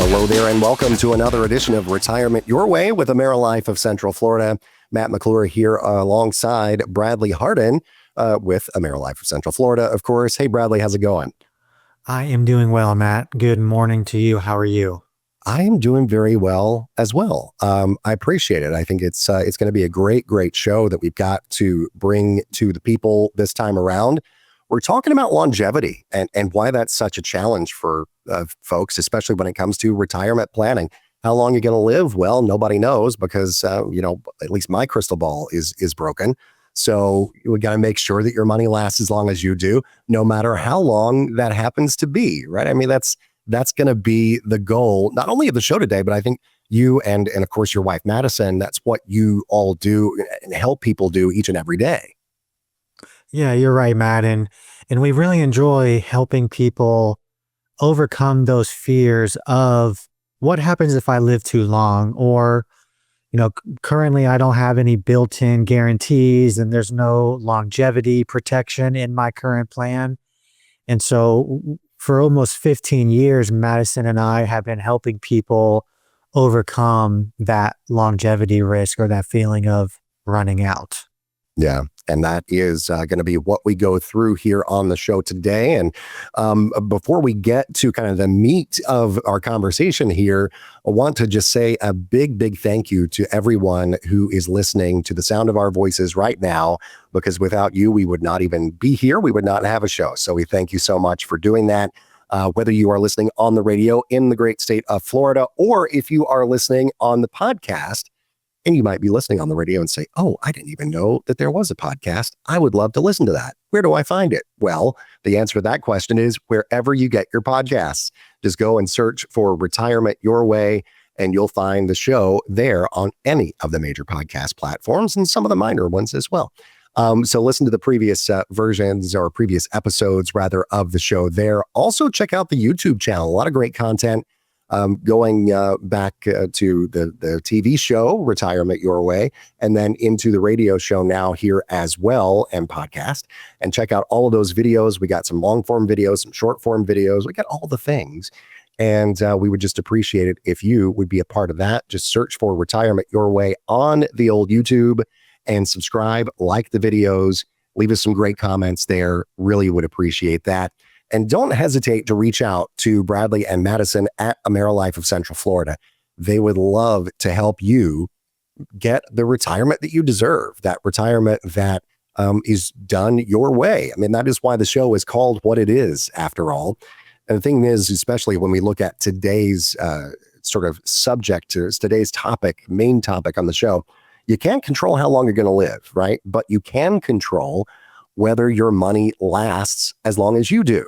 Hello there and welcome to another edition of Retirement Your Way with AmeriLife of Central Florida. Matt McClure here alongside Bradley Hardin with AmeriLife of Central Florida, of course. Hey, Bradley, how's it going? I am doing well, Matt. Good morning to you. How are you? I am doing very well as well. I appreciate it. I think it's going to be a great show that we've got to bring to the people this time around. We're talking about longevity and why that's such a challenge for folks, especially when it comes to retirement planning. How long you're going to live? Well, nobody knows because, at least my crystal ball is broken. So we got to make sure that your money lasts as long as you do, no matter how long that happens to be, right? I mean, that's going to be the goal, not only of the show today, but I think you and of course your wife, Madison, that's what you all do and help people do each and every day. Yeah, you're right, Matt. And we really enjoy helping people overcome those fears of what happens if I live too long, or, currently I don't have any built-in guarantees and there's no longevity protection in my current plan. And so for almost 15 years, Madison and I have been helping people overcome that longevity risk or that feeling of running out. Yeah. And that is going to be what we go through here on the show today. And before we get to kind of the meat of our conversation here, I want to just say a big thank you to everyone who is listening to the sound of our voices right now, because without you, we would not even be here. We would not have a show. So we thank you so much for doing that. Whether you are listening on the radio in the great state of Florida, or if you are listening on the podcast. And you might be listening on the radio and say, oh, I didn't even know that there was a podcast. I would love to listen to that. Where do I find it? Well, the answer to that question is wherever you get your podcasts. Just go and search for Retirement Your Way, and you'll find the show there on any of the major podcast platforms and some of the minor ones as well. So listen to the previous versions or previous episodes, rather, of the show there. Also, check out the YouTube channel. A lot of great content. Going back to the TV show, Retirement Your Way, and then into the radio show now here as well, and podcast. And check out all of those videos. We got some long form videos, some short form videos. We got all the things. And we would just appreciate it if you would be a part of that. Just search for Retirement Your Way on the old YouTube and subscribe, like the videos, leave us some great comments there. Really would appreciate that. And don't hesitate to reach out to Bradley and Madison at AmeriLife of Central Florida. They would love to help you get the retirement that you deserve, that retirement that is done your way. I mean, that is why the show is called what it is, after all. And the thing is, especially when we look at today's sort of subject to today's topic, main topic on the show, you can't control how long you're going to live, right? But you can control whether your money lasts as long as you do.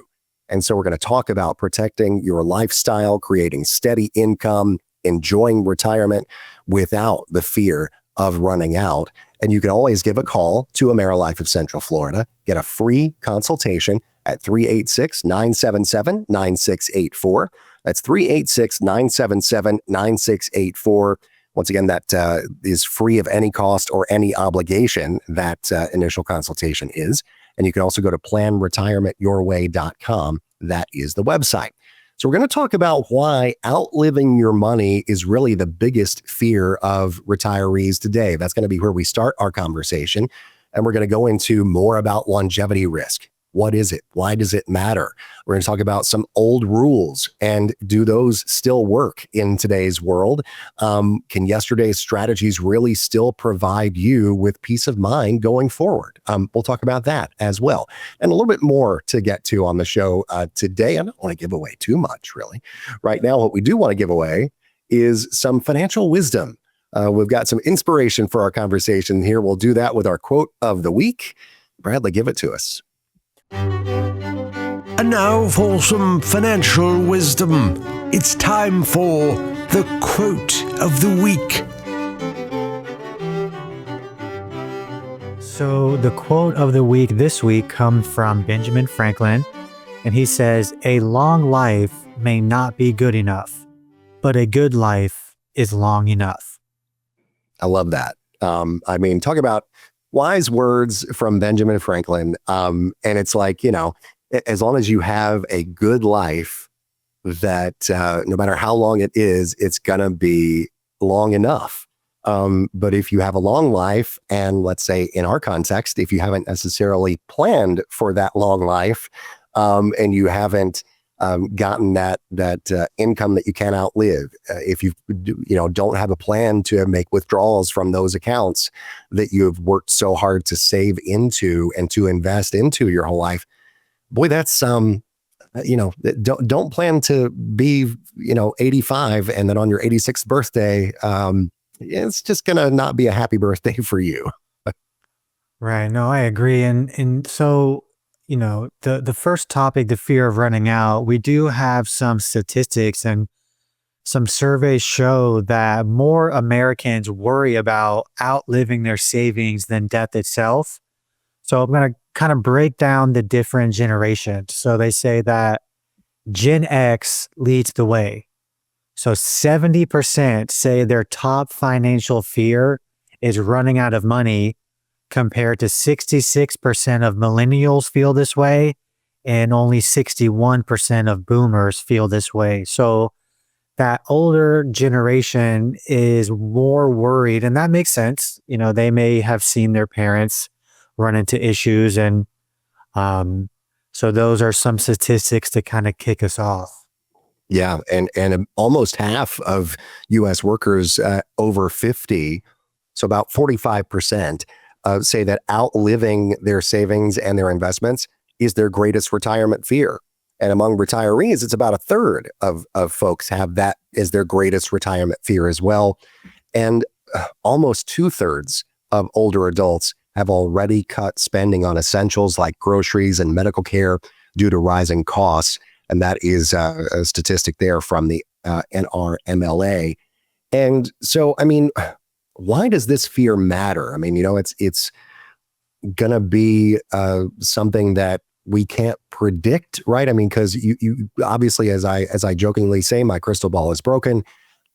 And so we're going to talk about protecting your lifestyle, creating steady income, enjoying retirement without the fear of running out. And you can always give a call to AmeriLife of Central Florida, get a free consultation at 386-977-9684. That's 386-977-9684. Once again, that is free of any cost or any obligation, that initial consultation is. And you can also go to planretirementyourway.com. That is the website. So we're going to talk about why outliving your money is really the biggest fear of retirees today. That's going to be where we start our conversation. And we're going to go into more about longevity risk. What is it? Why does it matter? We're going to talk about some old rules, and do those still work in today's world? Can yesterday's strategies really still provide you with peace of mind going forward? We'll talk about that as well. And a little bit more to get to on the show today. I don't want to give away too much, really. Right now, what we do want to give away is some financial wisdom. We've got some inspiration for our conversation here. We'll do that with our quote of the week. Bradley, give it to us. And now for some financial wisdom. It's time for the quote of the week. So the quote of the week this week comes from Benjamin Franklin, and he says, "A long life may not be good enough, but a good life is long enough." I love that. Talk about wise words from Benjamin Franklin. And it's like, as long as you have a good life, that no matter how long it is, it's going to be long enough. But if you have a long life, and let's say in our context, if you haven't necessarily planned for that long life, and you haven't gotten that income that you can outlive, if you don't have a plan to make withdrawals from those accounts that you have worked so hard to save into and to invest into your whole life, boy, that's don't plan to be 85 and then on your 86th birthday, it's just gonna not be a happy birthday for you. Right. No, I agree. And so, the first topic, the fear of running out, we do have some statistics, and some surveys show that more Americans worry about outliving their savings than death itself. So I'm going to kind of break down the different generations. So they say that Gen X leads the way. So 70% say their top financial fear is running out of money, compared to 66% of millennials feel this way, and only 61% of boomers feel this way. So that older generation is more worried, and that makes sense. They may have seen their parents run into issues, and so those are some statistics to kind of kick us off. Yeah, and almost half of U.S. workers over 50, so about 45%, say that outliving their savings and their investments is their greatest retirement fear. And among retirees, it's about a third of folks have that as their greatest retirement fear as well. And almost 2/3 of older adults have already cut spending on essentials like groceries and medical care due to rising costs. And that is a statistic there from the NRMLA. And so, I mean, why does this fear matter? I mean, it's going to be something that we can't predict, right? I mean, because you obviously, as I jokingly say, my crystal ball is broken.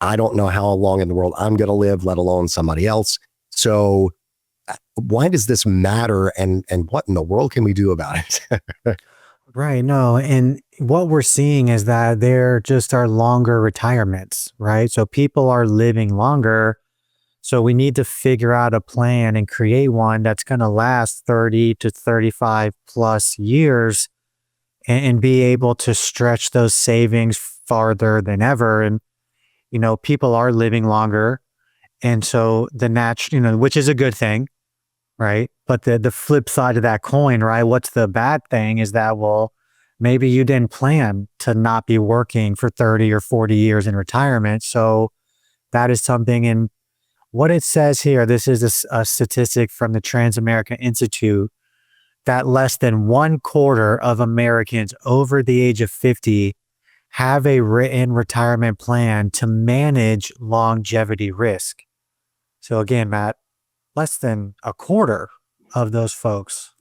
I don't know how long in the world I'm going to live, let alone somebody else. So why does this matter, and what in the world can we do about it? Right. No. And what we're seeing is that there just are longer retirements, right? So people are living longer. So we need to figure out a plan and create one that's going to last 30 to 35 plus years, and be able to stretch those savings farther than ever. And, people are living longer. And so which is a good thing, right? But the flip side of that coin, right? What's the bad thing is that, well, maybe you didn't plan to not be working for 30 or 40 years in retirement. So that is something. And what it says here, this is a statistic from the Trans-America Institute, that less than 1/4 of Americans over the age of 50 have a written retirement plan to manage longevity risk. So again, Matt, less than a quarter of those folks.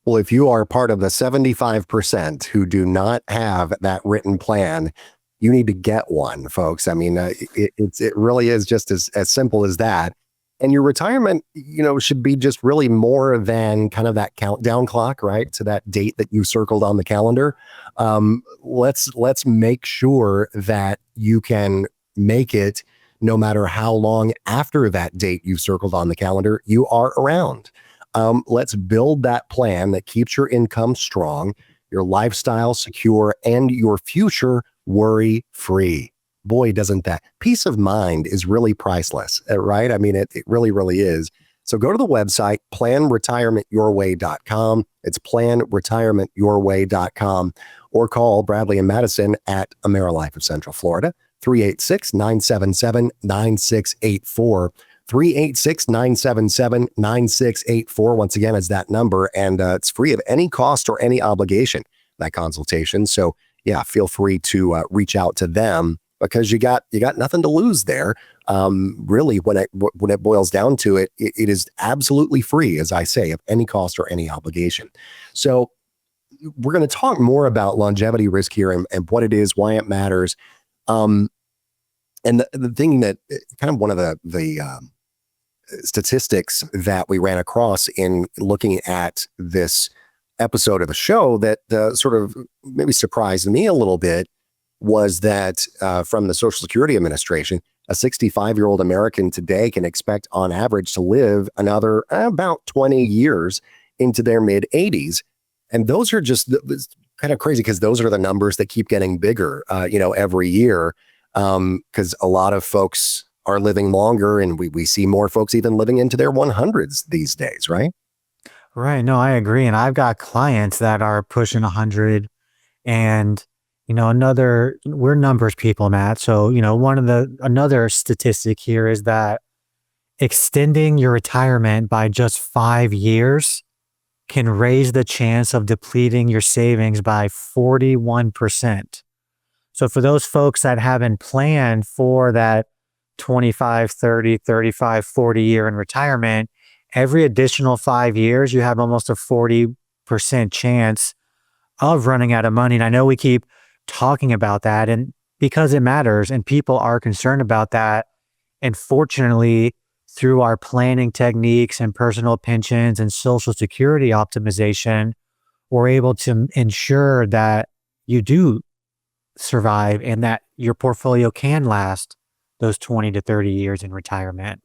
Well, if you are part of the 75% who do not have that written plan, you need to get one, folks. I mean, it really is just as simple as that. And your retirement, should be just really more than kind of that countdown clock, right, to that date that you circled on the calendar. Let's make sure that you can make it no matter how long after that date you circled on the calendar you are around. Let's build that plan that keeps your income strong, your lifestyle secure, and your future worry-free. Boy, doesn't that peace of mind is really priceless, right? I mean, it really, really is. So go to the website, planretirementyourway.com. It's planretirementyourway.com, or call Bradley and Madison at AmeriLife of Central Florida, 386-977-9684. 386-977-9684. Once again, is that number, and it's free of any cost or any obligation, that consultation. So yeah, feel free to reach out to them, because you got nothing to lose there. Really, when it boils down to it, it is absolutely free, as I say, of any cost or any obligation. So we're going to talk more about longevity risk here, and what it is, why it matters. And the thing that kind of one of the statistics that we ran across in looking at this episode of the show that sort of maybe surprised me a little bit was that from the Social Security Administration, a 65-year-old American today can expect on average to live another about 20 years into their mid 80s. And those are just kind of crazy because those are the numbers that keep getting bigger, every year. Because a lot of folks are living longer, and we see more folks even living into their 100s these days, right? Right. No, I agree. And I've got clients that are pushing 100 and, we're numbers people, Matt. So, another statistic here is that extending your retirement by just 5 years can raise the chance of depleting your savings by 41%. So for those folks that haven't planned for that 25, 30, 35, 40 year in retirement, every additional 5 years, you have almost a 40% chance of running out of money. And I know we keep talking about that, and because it matters and people are concerned about that. And fortunately, through our planning techniques and personal pensions and Social Security optimization, we're able to ensure that you do survive and that your portfolio can last those 20 to 30 years in retirement.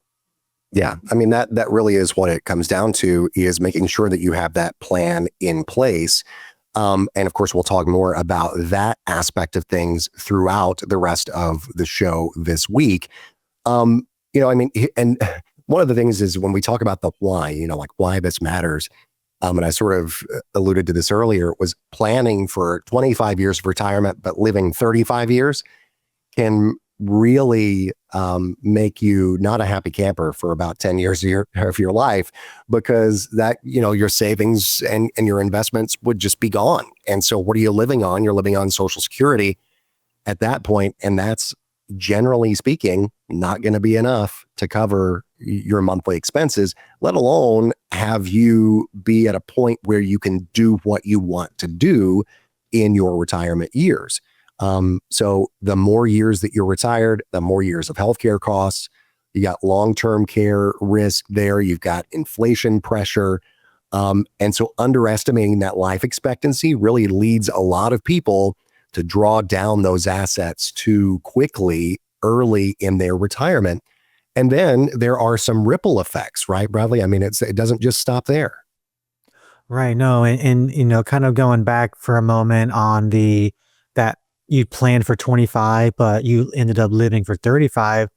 Yeah. I mean, that really is what it comes down to, is making sure that you have that plan in place. And of course, we'll talk more about that aspect of things throughout the rest of the show this week. And one of the things is when we talk about the why, like why this matters. And I sort of alluded to this earlier, was planning for 25 years of retirement, but living 35 years can really make you not a happy camper for about 10 years of your life, because that, your savings and your investments would just be gone. And so what are you living on? You're living on Social Security at that point, and that's, generally speaking, not going to be enough to cover your monthly expenses, let alone have you be at a point where you can do what you want to do in your retirement years. So the more years that you're retired, the more years of healthcare costs. You got long-term care risk there. You've got inflation pressure. And so underestimating that life expectancy really leads a lot of people to draw down those assets too quickly early in their retirement. And then there are some ripple effects, right, Bradley? I mean, it doesn't just stop there. Right. No, and kind of going back for a moment on that you planned for 25, but you ended up living for 35.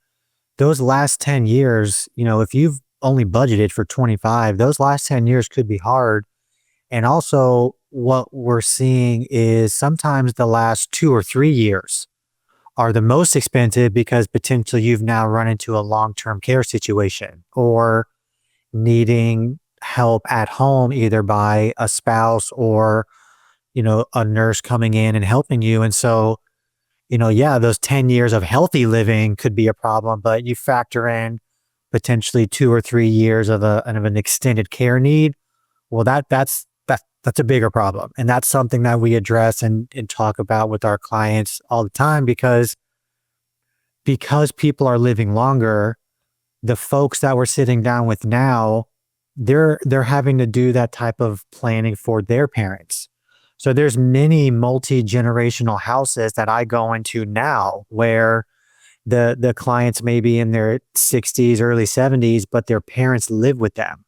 Those last 10 years, if you've only budgeted for 25, those last 10 years could be hard. And also what we're seeing is sometimes the last 2 or 3 years are the most expensive because potentially you've now run into a long-term care situation or needing help at home, either by a spouse or, a nurse coming in and helping you. And so, those 10 years of healthy living could be a problem, but you factor in potentially 2 or 3 years of an extended care need. Well, that's a bigger problem. And that's something that we address and talk about with our clients all the time, because people are living longer, the folks that we're sitting down with now, they're having to do that type of planning for their parents. So there's many multi-generational houses that I go into now where the clients may be in their 60s, early 70s, but their parents live with them,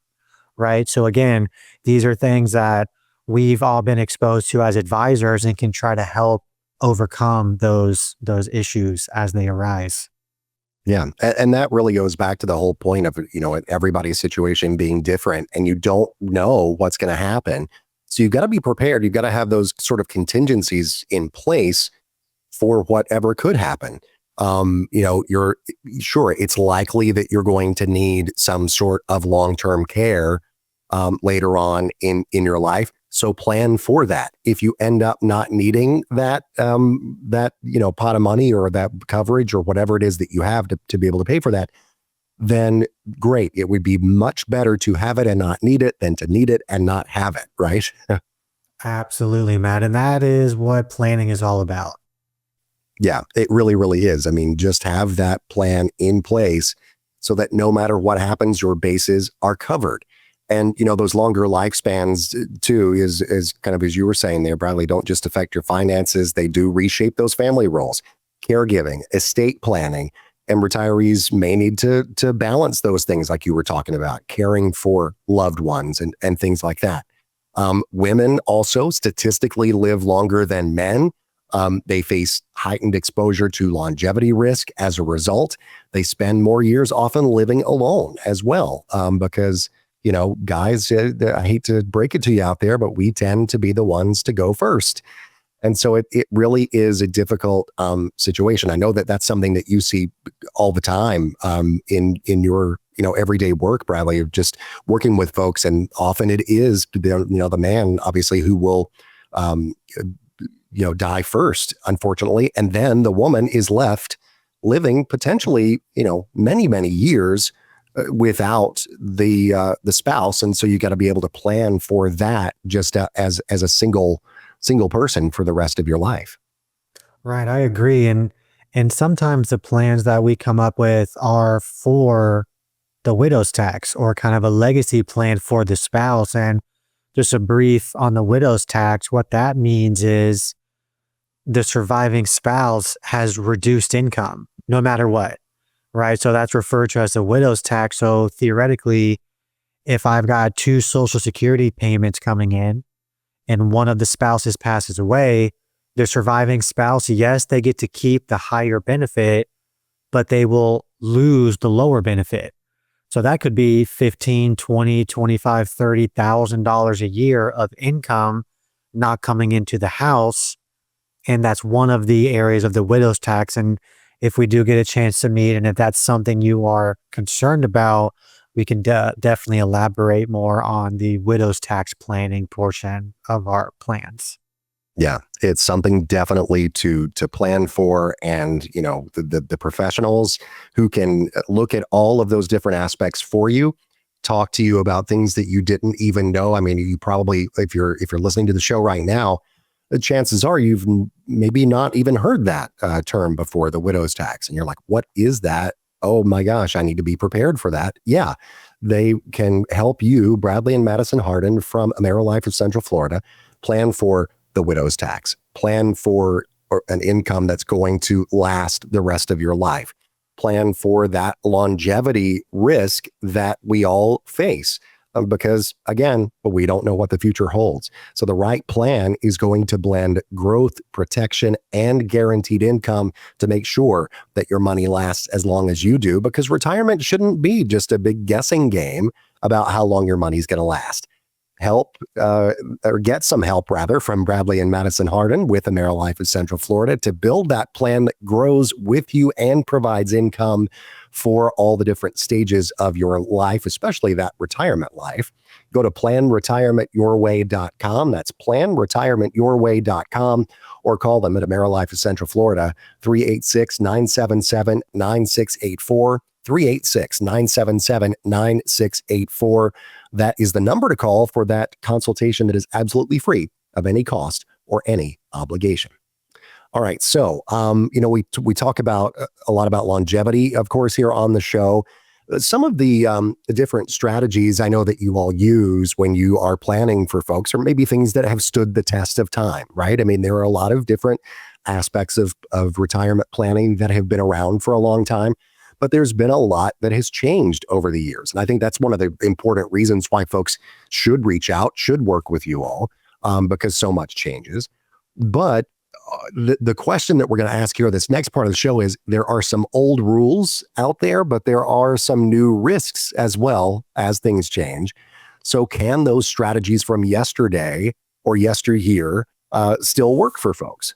right? So again, these are things that we've all been exposed to as advisors and can try to help overcome those issues as they arise. Yeah. And that really goes back to the whole point of, everybody's situation being different, and you don't know what's going to happen. So you've got to be prepared. You've got to have those sort of contingencies in place for whatever could happen. You're sure it's likely that you're going to need some sort of long-term care later on in your life. So plan for that. If you end up not needing that pot of money or that coverage or whatever it is that you have to be able to pay for that, then great. It would be much better to have it and not need it than to need it and not have it, right? Absolutely, Matt. And that is what planning is all about. Yeah, it really, really is. I mean, just have that plan in place so that no matter what happens, your bases are covered. And, those longer lifespans too is kind of, as you were saying there, Bradley, don't just affect your finances. They do reshape those family roles, caregiving, estate planning, and retirees may need to balance those things like you were talking about, caring for loved ones and things like that. Women also statistically live longer than men. They face heightened exposure to longevity risk. As a result, they spend more years often living alone as well, because guys, I hate to break it to you out there, but we tend to be the ones to go first. And so it really is a difficult situation. I know that that's something that you see all the time in your everyday work, Bradley, of just working with folks. And often it is the man, obviously, who will die first, unfortunately, and then the woman is left living potentially many, many years without the spouse. And so you got to be able to plan for that just as a single person for the rest of your life. Right, I agree. And sometimes the plans that we come up with are for the widow's tax or kind of a legacy plan for the spouse. And just a brief on the widow's tax, what that means is the surviving spouse has reduced income no matter what. Right. So that's referred to as the widow's tax. So theoretically, if I've got 2 Social Security payments coming in and one of the spouses passes away, the surviving spouse, yes, they get to keep the higher benefit, but they will lose the lower benefit. So that could be $15,000, $20,000, $25,000, $30,000 a year of income not coming into the house. And that's one of the areas of the widow's tax. And if we do get a chance to meet, and if that's something you are concerned about, we can definitely elaborate more on the widow's tax planning portion of our plans. Yeah, it's something definitely to plan for. And, the professionals who can look at all of those different aspects for you, talk to you about things that you didn't even know. I mean, you probably, if you're listening to the show right now, the chances are you've maybe not even heard that term before, the widow's tax. And you're like, what is that? Oh my gosh, I need to be prepared for that. Yeah, they can help you, Bradley and Madison Hardin from AmeriLife of Central Florida, plan for the widow's tax, plan for an income that's going to last the rest of your life, plan for that longevity risk that we all face. Because again, we don't know what the future holds. So the right plan is going to blend growth, protection, and guaranteed income to make sure that your money lasts as long as you do, because retirement shouldn't be just a big guessing game about how long your money's going to last. Get some help rather from Bradley and Madison Hardin with AmeriLife of Central Florida to build that plan that grows with you and provides income for all the different stages of your life, especially that retirement life. Go to planretirementyourway.com. That's planretirementyourway.com, or call them at AmeriLife of Central Florida, 386-977-9684. 386-977-9684. That is the number to call for that consultation that is absolutely free of any cost or any obligation. All right. So, we talk about a lot about longevity, of course, here on the show. Some of the different strategies I know that you all use when you are planning for folks, or maybe things that have stood the test of time, right? I mean, there are a lot of different aspects of retirement planning that have been around for a long time. But there's been a lot that has changed over the years. And I think that's one of the important reasons why folks should reach out, should work with you all, because so much changes. But the question that we're going to ask here, this next part of the show, is there are some old rules out there, but there are some new risks as well as things change. So can those strategies from yesterday or yesteryear still work for folks?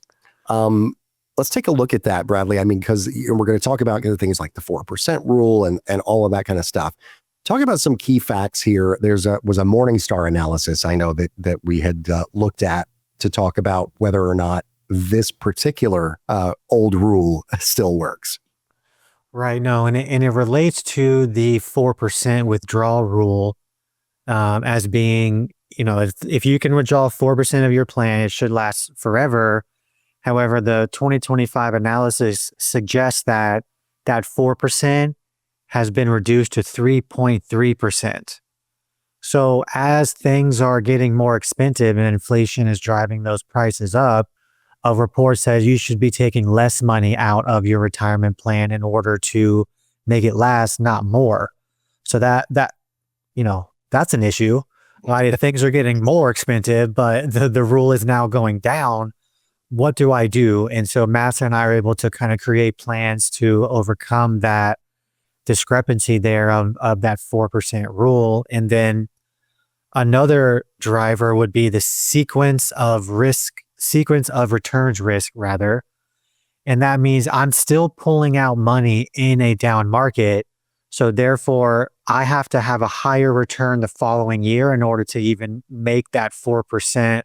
Let's take a look at that, Bradley. I mean, because we're going to talk about things like the 4% rule and all of that kind of stuff. Talk about some key facts here. Was a Morningstar analysis I know that we had looked at to talk about whether or not this particular old rule still works. Right. No, and it relates to the 4% withdrawal rule as being, if you can withdraw 4% of your plan, it should last forever. However, the 2025 analysis suggests that 4% has been reduced to 3.3%. So as things are getting more expensive and inflation is driving those prices up, a report says you should be taking less money out of your retirement plan in order to make it last, not more. So that's an issue. Right? If things are getting more expensive, but the rule is now going down, what do I do? And so Master and I are able to kind of create plans to overcome that discrepancy there of that 4% rule. And then another driver would be the sequence of returns risk rather. And that means I'm still pulling out money in a down market. So therefore, I have to have a higher return the following year in order to even make that 4%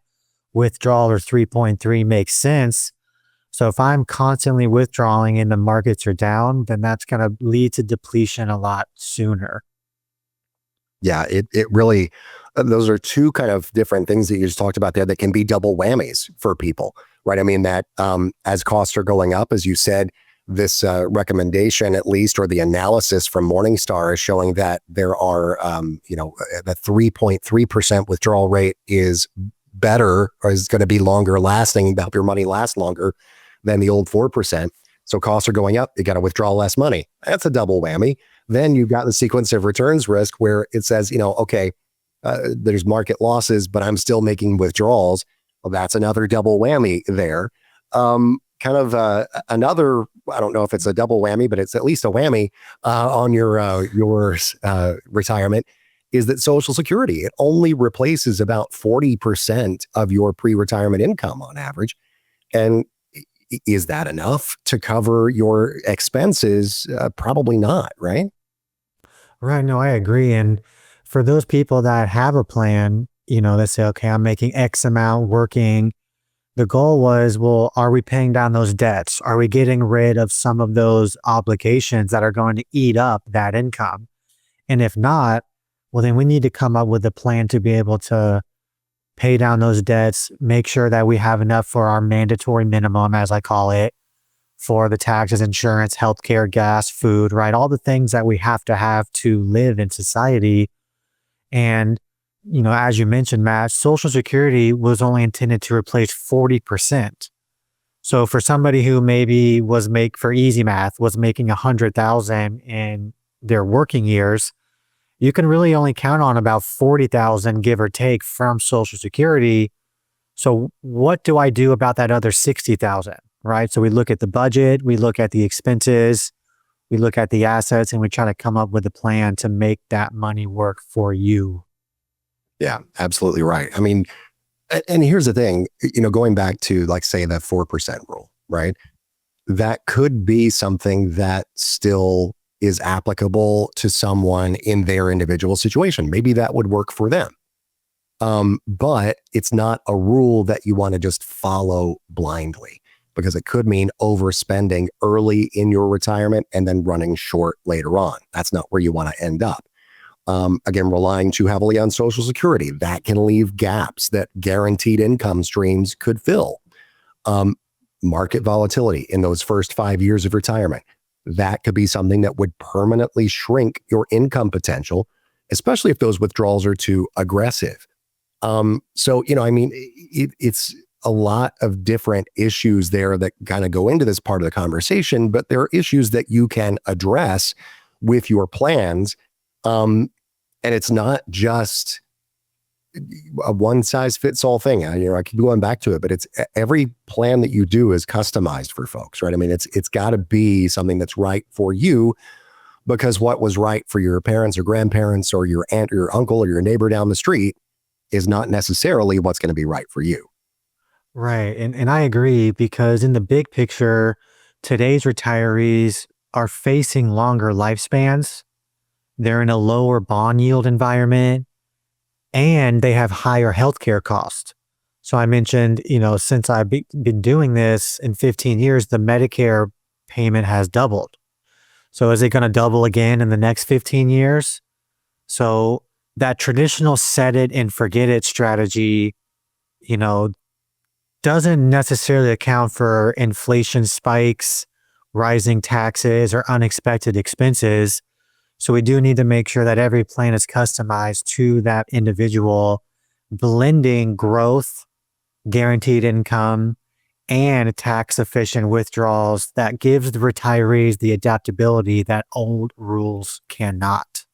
withdrawal or 3.3 make sense. So if I'm constantly withdrawing and the markets are down, then that's going to lead to depletion a lot sooner. Yeah, it really, those are two kind of different things that you just talked about there that can be double whammies for people, right? I mean, that as costs are going up, as you said, this recommendation, at least, or the analysis from Morningstar is showing that there are, the 3.3% withdrawal rate is better, or is going to be longer lasting, help your money last longer than the old 4%. So costs are going up, you got to withdraw less money. That's a double whammy. Then you've got the sequence of returns risk where it says, okay, there's market losses, but I'm still making withdrawals. Well, that's another double whammy there. Another, I don't know if it's a double whammy, but it's at least a whammy on your retirement, is that Social Security, it only replaces about 40% of your pre-retirement income on average. And is that enough to cover your expenses? Probably not, right? Right. No, I agree. And for those people that have a plan, they say, okay, I'm making X amount working. The goal was, well, are we paying down those debts? Are we getting rid of some of those obligations that are going to eat up that income? And if not, well, then we need to come up with a plan to be able to pay down those debts, make sure that we have enough for our mandatory minimum, as I call it, for the taxes, insurance, healthcare, gas, food, right? All the things that we have to live in society. And, as you mentioned, Matt, Social Security was only intended to replace 40%. So for somebody who maybe for easy math, was making $100,000 in their working years, you can really only count on about $40,000, give or take, from Social Security. So what do I do about that other $60,000, right? So we look at the budget, we look at the expenses, we look at the assets, and we try to come up with a plan to make that money work for you. Yeah, absolutely right. I mean, and here's the thing, going back to, like, say, the 4% rule, right? That could be something that still is applicable to someone in their individual situation. Maybe that would work for them. But it's not a rule that you want to just follow blindly, because it could mean overspending early in your retirement and then running short later on. That's not where you want to end up. Again, relying too heavily on Social Security, that can leave gaps that guaranteed income streams could fill. Market volatility in those first 5 years of retirement, that could be something that would permanently shrink your income potential, especially if those withdrawals are too aggressive. It's a lot of different issues there that kind of go into this part of the conversation, but there are issues that you can address with your plans. And it's not just a one size fits all thing. I keep going back to it, but it's every plan that you do is customized for folks, right? I mean, it's got to be something that's right for you, because what was right for your parents or grandparents or your aunt or your uncle or your neighbor down the street is not necessarily what's going to be right for you. Right. And I agree, because in the big picture, today's retirees are facing longer lifespans. They're in a lower bond yield environment, and they have higher healthcare costs. So I mentioned, since I've been doing this in 15 years, the Medicare payment has doubled. So is it going to double again in the next 15 years? So that traditional set it and forget it strategy, doesn't necessarily account for inflation spikes, rising taxes, or unexpected expenses. So we do need to make sure that every plan is customized to that individual, blending growth, guaranteed income, and tax efficient withdrawals that gives the retirees the adaptability that old rules cannot.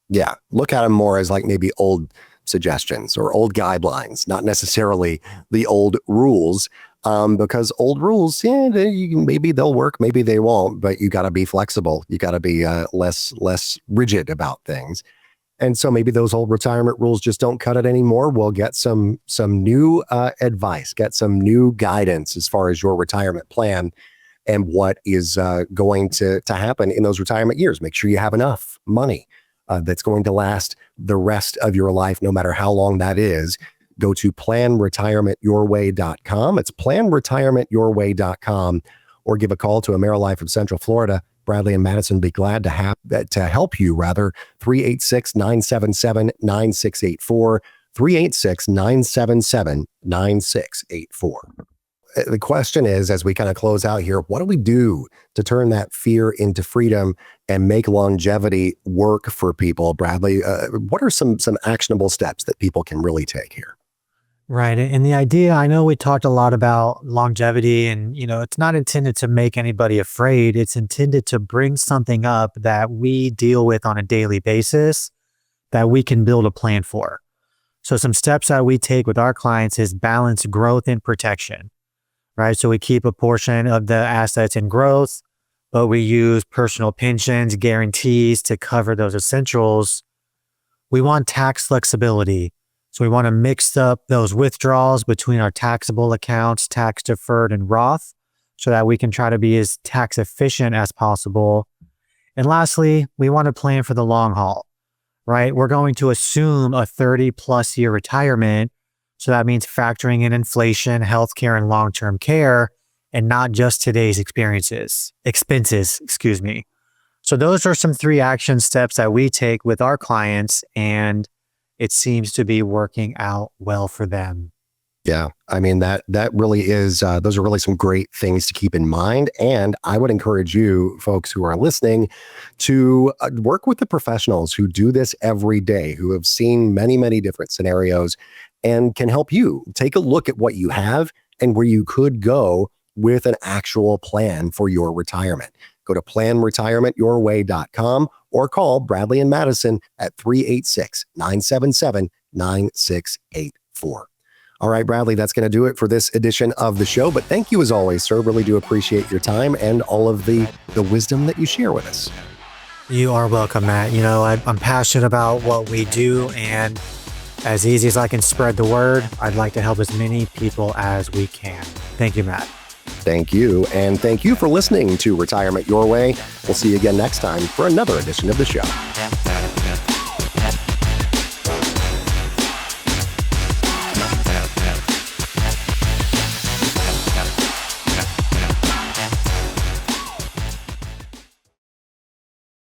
Yeah. Look at them more as like maybe old suggestions or old guidelines, not necessarily the old rules. Because old rules, yeah, maybe they'll work, maybe they won't, but you got to be flexible. You got to be less rigid about things. And so maybe those old retirement rules just don't cut it anymore. We'll get some new advice, get some new guidance as far as your retirement plan and what is going to happen in those retirement years. Make sure you have enough money that's going to last the rest of your life, no matter how long that is. Go to planretirementyourway.com. It's planretirementyourway.com, or give a call to AmeriLife of Central Florida. Bradley and Madison be glad to help you, 386-977-9684, 386-977-9684. The question is, as we kind of close out here, what do we do to turn that fear into freedom and make longevity work for people? Bradley, what are some actionable steps that people can really take here? Right. And the idea, I know we talked a lot about longevity, and, it's not intended to make anybody afraid. It's intended to bring something up that we deal with on a daily basis that we can build a plan for. So some steps that we take with our clients is balance growth and protection, right? So we keep a portion of the assets in growth, but we use personal pensions, guarantees to cover those essentials. We want tax flexibility. So we want to mix up those withdrawals between our taxable accounts, tax deferred and Roth, so that we can try to be as tax efficient as possible. And lastly, we want to plan for the long haul, right? We're going to assume a 30 plus year retirement. So that means factoring in inflation, healthcare, and long-term care, and not just today's expenses. So those are some 3 action steps that we take with our clients, and it seems to be working out well for them. Yeah, I mean, that really is, those are really some great things to keep in mind. And I would encourage you folks who are listening to work with the professionals who do this every day, who have seen many, many different scenarios and can help you take a look at what you have and where you could go with an actual plan for your retirement. Go to planretirementyourway.com or call Bradley and Madison at 386-977-9684. All right, Bradley, that's going to do it for this edition of the show. But thank you as always, sir. Really do appreciate your time and all of the wisdom that you share with us. You are welcome, Matt. I'm passionate about what we do, and as easy as I can spread the word, I'd like to help as many people as we can. Thank you, Matt. Thank you. And thank you for listening to Retirement Your Way. We'll see you again next time for another edition of the show.